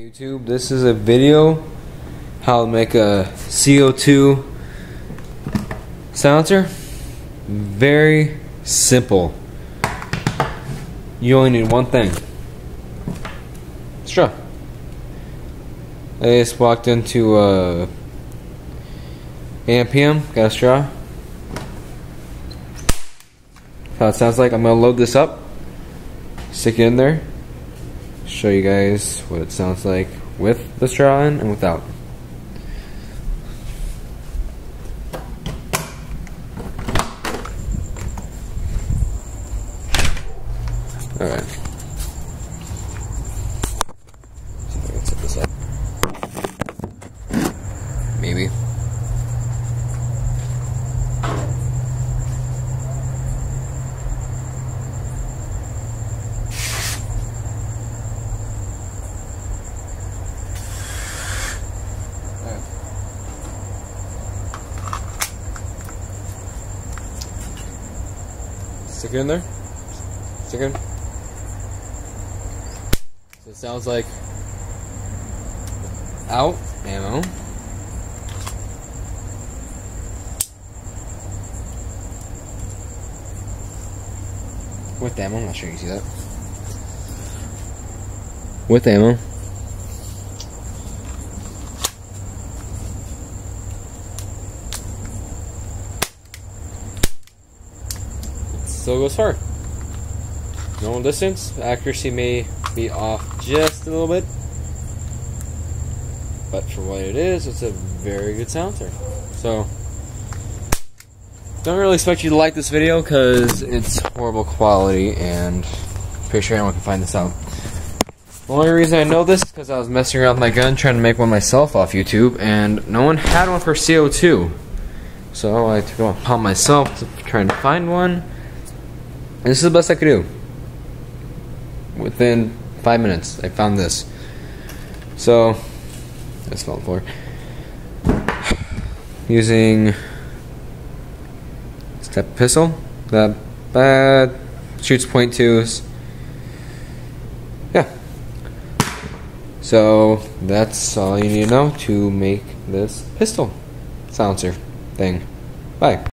YouTube, this is a video how to make a CO2 silencer. Very simple. You only need one thing. Straw. I just walked into AM/PM, got a straw. That's how it sounds like. I'm gonna load this up, stick it in there, show you guys what it sounds like with the straw in and without. Alright. See if I can set this up. Maybe. Stick it in there. Stick it in. So it sounds like out ammo. With ammo, I'm not sure you can see that. With ammo. Still goes far. Normal distance, accuracy may be off just a little bit, but for what it is, it's a very good silencer. So, don't really expect you to like this video because it's horrible quality, and pretty sure anyone can find this out. The only reason I know this is because I was messing around with my gun trying to make one myself off YouTube, and no one had one for CO2. So I took it upon myself to try and find one. And this is the best I could do. Within 5 minutes, I found this. So, that's fell for. Using this type of pistol that shoots .2s. Yeah. So that's all you need to know to make this pistol silencer thing. Bye.